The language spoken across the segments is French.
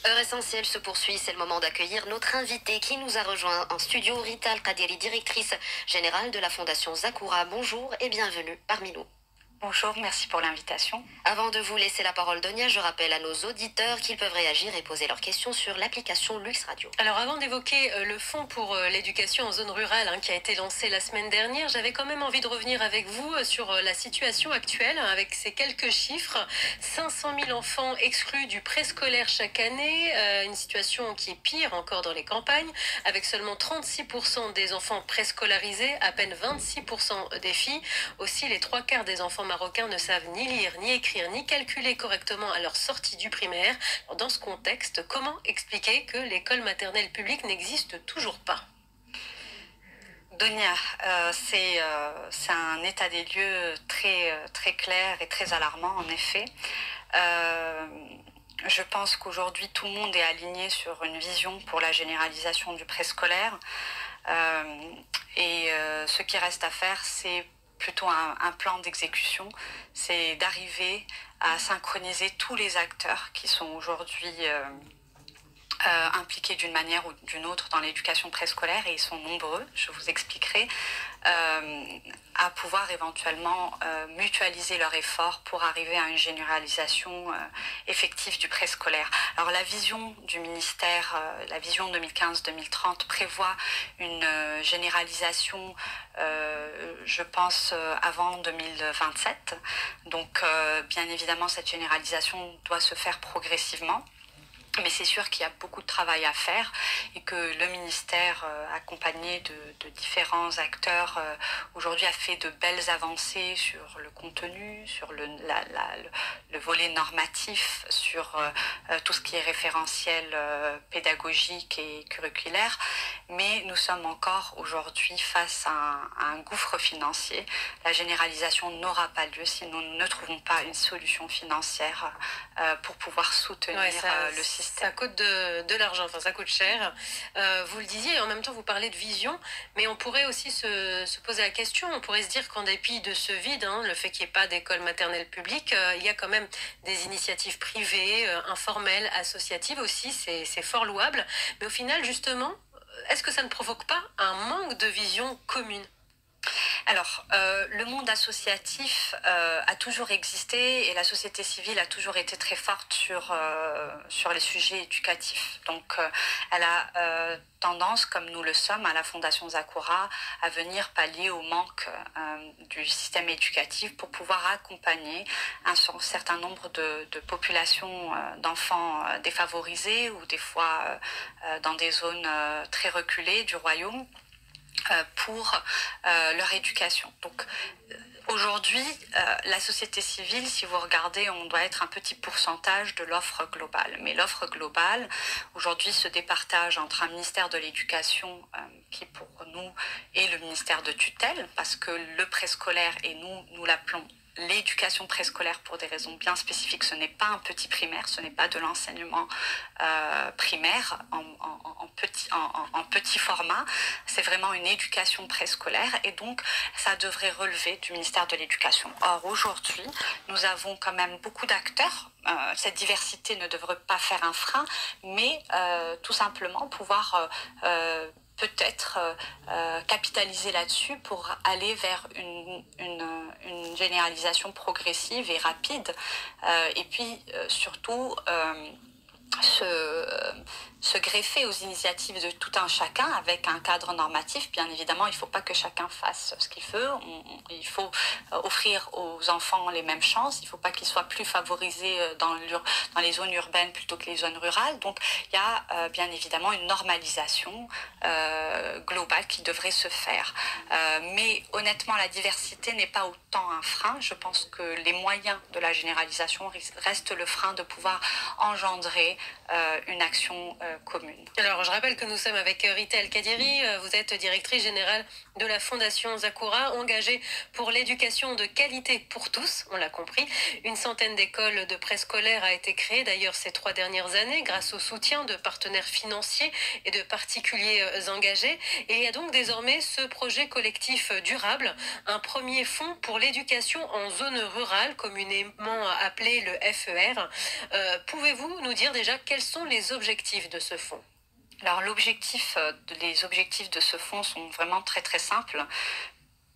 Heure essentielle se poursuit, c'est le moment d'accueillir notre invitée qui nous a rejoint en studio, Rita Al-Qadiri, directrice générale de la Fondation Zakura. Bonjour et bienvenue parmi nous. Bonjour, merci pour l'invitation. Avant de vous laisser la parole, Donia, je rappelle à nos auditeurs qu'ils peuvent réagir et poser leurs questions sur l'application Lux Radio. Alors avant d'évoquer le fonds pour l'éducation en zone rurale qui a été lancé la semaine dernière, j'avais quand même envie de revenir avec vous sur la situation actuelle avec ces quelques chiffres. 500 000 enfants exclus du préscolaire chaque année, une situation qui est pire encore dans les campagnes, avec seulement 36% des enfants préscolarisés, à peine 26% des filles. Aussi, les 3/4 des enfants marocains ne savent ni lire, ni écrire, ni calculer correctement à leur sortie du primaire. Dans ce contexte, comment expliquer que l'école maternelle publique n'existe toujours pas? Donia, c'est un état des lieux très clair et très alarmant, en effet. Je pense qu'aujourd'hui, tout le monde est aligné sur une vision pour la généralisation du préscolaire. Ce qui reste à faire, c'est plutôt un plan d'exécution, c'est d'arriver à synchroniser tous les acteurs qui sont aujourd'hui impliqués d'une manière ou d'une autre dans l'éducation préscolaire, et ils sont nombreux, je vous expliquerai, à pouvoir éventuellement mutualiser leurs efforts pour arriver à une généralisation effective du préscolaire. Alors la vision du ministère, la vision 2015-2030 prévoit une généralisation, je pense, avant 2027. Donc bien évidemment, cette généralisation doit se faire progressivement. Mais c'est sûr qu'il y a beaucoup de travail à faire et que le ministère, accompagné de différents acteurs, aujourd'hui a fait de belles avancées sur le contenu, sur le volet normatif, sur tout ce qui est référentiel pédagogique et curriculaire. Mais nous sommes encore aujourd'hui face à un gouffre financier. La généralisation n'aura pas lieu si nous ne trouvons pas une solution financière pour pouvoir soutenir le système. Ça coûte de l'argent, enfin ça coûte cher. Vous le disiez, en même temps vous parlez de vision, mais on pourrait aussi se poser la question, on pourrait se dire qu'en dépit de ce vide, le fait qu'il n'y ait pas d'école maternelle publique, il y a quand même des initiatives privées, informelles, associatives aussi, c'est fort louable. Mais au final, justement, est-ce que ça ne provoque pas un manque de vision commune ? Alors, le monde associatif a toujours existé et la société civile a toujours été très forte sur les sujets éducatifs. Donc, elle a tendance, comme nous le sommes à la Fondation Zakura, à venir pallier au manque du système éducatif pour pouvoir accompagner un certain nombre de populations d'enfants défavorisés ou des fois dans des zones très reculées du royaume, pour leur éducation. Donc aujourd'hui, la société civile, si vous regardez, on doit être un petit pourcentage de l'offre globale. Mais l'offre globale, aujourd'hui, se départage entre un ministère de l'Éducation qui, pour nous, est le ministère de tutelle, parce que le préscolaire, et nous l'appelons l'éducation préscolaire pour des raisons bien spécifiques, ce n'est pas un petit primaire, ce n'est pas de l'enseignement primaire en petit format, c'est vraiment une éducation préscolaire et donc ça devrait relever du ministère de l'Éducation. Or aujourd'hui, nous avons quand même beaucoup d'acteurs, cette diversité ne devrait pas faire un frein, mais tout simplement pouvoir peut-être capitaliser là-dessus pour aller vers une généralisation progressive et rapide et puis surtout se greffer aux initiatives de tout un chacun avec un cadre normatif. Bien évidemment, il ne faut pas que chacun fasse ce qu'il veut. Il faut offrir aux enfants les mêmes chances. Il ne faut pas qu'ils soient plus favorisés dans les zones urbaines plutôt que les zones rurales. Donc, il y a bien évidemment une normalisation globale qui devrait se faire. Mais honnêtement, la diversité n'est pas autant un frein. Je pense que les moyens de la généralisation restent le frein de pouvoir engendrer une action commune. Alors, je rappelle que nous sommes avec Rita El Kadiri. Vous êtes directrice générale de la Fondation Zakoura, engagée pour l'éducation de qualité pour tous, on l'a compris. Une centaine d'écoles de préscolaire a été créée d'ailleurs ces 3 dernières années grâce au soutien de partenaires financiers et de particuliers engagés. Et il y a donc désormais ce projet collectif durable, un premier fonds pour l'éducation en zone rurale, communément appelé le FER. Pouvez-vous nous dire déjà quels sont les objectifs de ce fonds ? Alors les objectifs de ce fonds sont vraiment très très simples.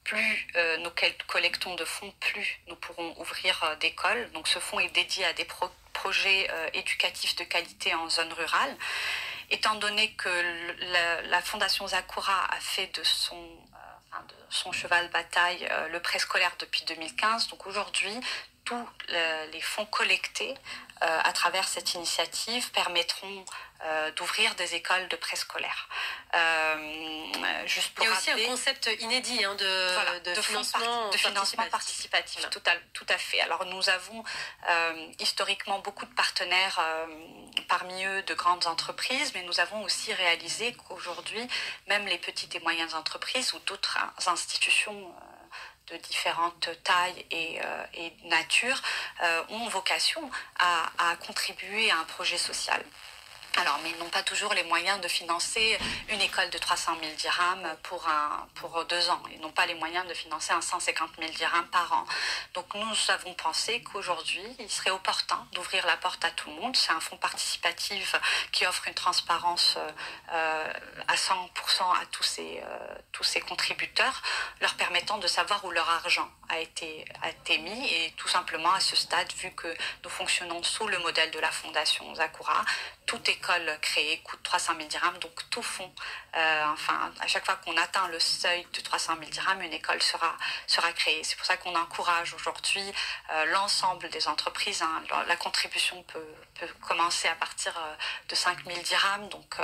Plus nous collectons de fonds, plus nous pourrons ouvrir d'écoles. Donc ce fonds est dédié à des projets éducatifs de qualité en zone rurale. Étant donné que la Fondation Zakoura a fait de son cheval de bataille le préscolaire depuis 2015, donc aujourd'hui, tous les fonds collectés à travers cette initiative permettront d'ouvrir des écoles de préscolaire. Juste pour Il y a aussi un concept inédit de financement participatif. Voilà. Tout à fait. Alors nous avons historiquement beaucoup de partenaires, parmi eux de grandes entreprises, mais nous avons aussi réalisé qu'aujourd'hui, même les petites et moyennes entreprises ou d'autres institutions de différentes tailles et nature ont vocation à contribuer à un projet social. Alors, mais ils n'ont pas toujours les moyens de financer une école de 300 000 dirhams pour 2 ans. Ils n'ont pas les moyens de financer un 150 000 dirhams par an. Donc, nous avons pensé qu'aujourd'hui, il serait opportun d'ouvrir la porte à tout le monde. C'est un fonds participatif qui offre une transparence à 100% à tous ces contributeurs, leur permettant de savoir où leur argent a été mis. Et tout simplement, à ce stade, vu que nous fonctionnons sous le modèle de la Fondation Zakoura, toute école créée coûte 300 000 dirhams, donc tout fonds, à chaque fois qu'on atteint le seuil de 300 000 dirhams, une école sera créée. C'est pour ça qu'on encourage aujourd'hui l'ensemble des entreprises. La contribution peut commencer à partir de 5 000 dirhams. Donc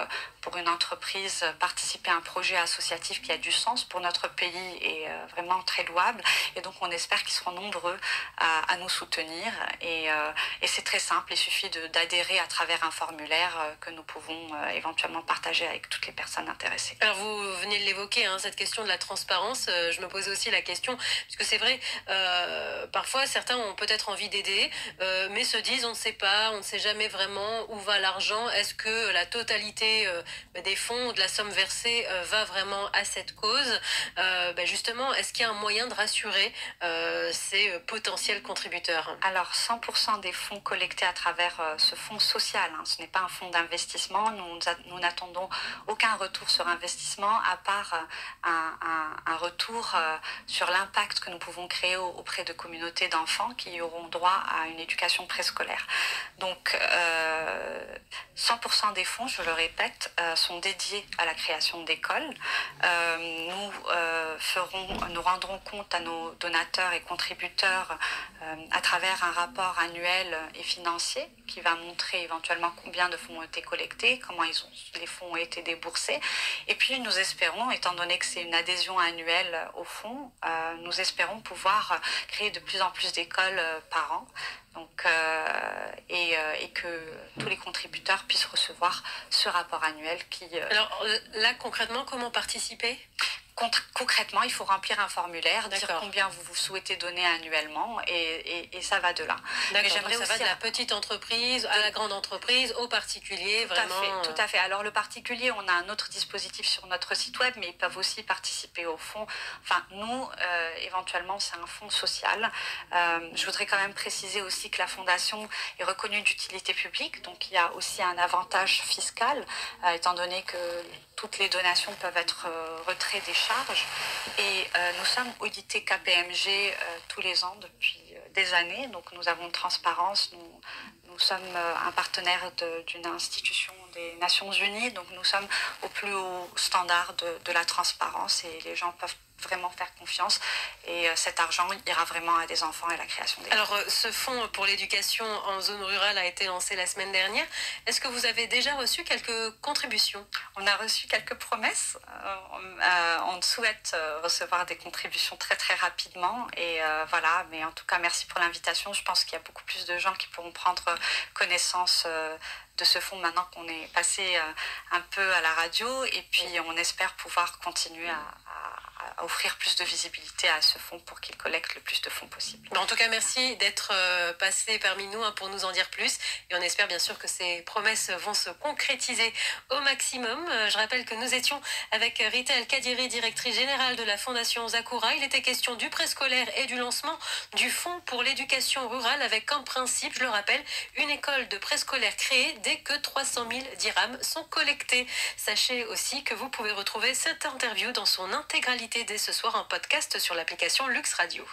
pour une entreprise, participer à un projet associatif qui a du sens pour notre pays est vraiment très louable. Et donc on espère qu'ils seront nombreux à nous soutenir. Et c'est très simple, il suffit d'adhérer à travers un formulaire que nous pouvons éventuellement partager avec toutes les personnes intéressées. Alors vous venez de l'évoquer, cette question de la transparence. Je me posais aussi la question, puisque c'est vrai, parfois certains ont peut-être envie d'aider, mais se disent on ne sait jamais vraiment où va l'argent. Est-ce que la totalité des fonds ou de la somme versée va vraiment à cette cause? Justement, est-ce qu'il y a un moyen de rassurer ces potentiels contributeurs? Alors 100% des fonds collectés à travers ce fonds social, ce n'est pas un fonds d'investissement, nous n'attendons aucun retour sur investissement à part un retour sur l'impact que nous pouvons créer auprès de communautés d'enfants qui auront droit à une éducation préscolaire. Donc 100% des fonds, je le répète, sont dédiés à la création d'écoles. Nous rendrons compte à nos donateurs et contributeurs à travers un rapport annuel et financier qui va montrer éventuellement combien de fonds ont été collectés, comment les fonds ont été déboursés. Et puis nous espérons, étant donné que c'est une adhésion annuelle au fonds, nous espérons pouvoir créer de plus en plus d'écoles par an. Donc, et que tous les contributeurs puissent recevoir ce rapport annuel qui... Alors là, concrètement, comment participer ? Concrètement, il faut remplir un formulaire, dire combien vous souhaitez donner annuellement, et ça va de là. Mais j'aimerais aussi va de la petite entreprise à la grande entreprise, au particulier, vraiment. Tout à fait. Alors le particulier, on a un autre dispositif sur notre site web, mais ils peuvent aussi participer au fonds. Enfin, nous, éventuellement, c'est un fonds social. Je voudrais quand même préciser aussi que la fondation est reconnue d'utilité publique, donc il y a aussi un avantage fiscal, étant donné que toutes les donations peuvent être retrait des charges. Et nous sommes audités KPMG tous les ans depuis des années. Donc nous avons une transparence. Nous sommes un partenaire d'une institution des Nations Unies. Donc nous sommes au plus haut standard de la transparence et les gens peuvent vraiment faire confiance. Et cet argent ira vraiment à des enfants et à la création des... Alors, ce fonds pour l'éducation en zone rurale a été lancé la semaine dernière. Est-ce que vous avez déjà reçu quelques contributions? On a reçu quelques promesses. On souhaite recevoir des contributions très très rapidement. Et voilà, mais en tout cas, merci pour l'invitation. Je pense qu'il y a beaucoup plus de gens qui pourront prendre connaissance de ce fonds maintenant qu'on est passé un peu à la radio. Et puis, on espère pouvoir continuer à offrir plus de visibilité à ce fonds pour qu'il collecte le plus de fonds possible. En tout cas, merci d'être passé parmi nous pour nous en dire plus. Et on espère bien sûr que ces promesses vont se concrétiser au maximum. Je rappelle que nous étions avec Rita El-Kadiri, directrice générale de la Fondation Zakura. Il était question du préscolaire et du lancement du fonds pour l'éducation rurale avec comme principe, je le rappelle, une école de préscolaire créée dès que 300 000 dirhams sont collectés. Sachez aussi que vous pouvez retrouver cette interview dans son intégralité dès ce soir en podcast sur l'application Lux Radio.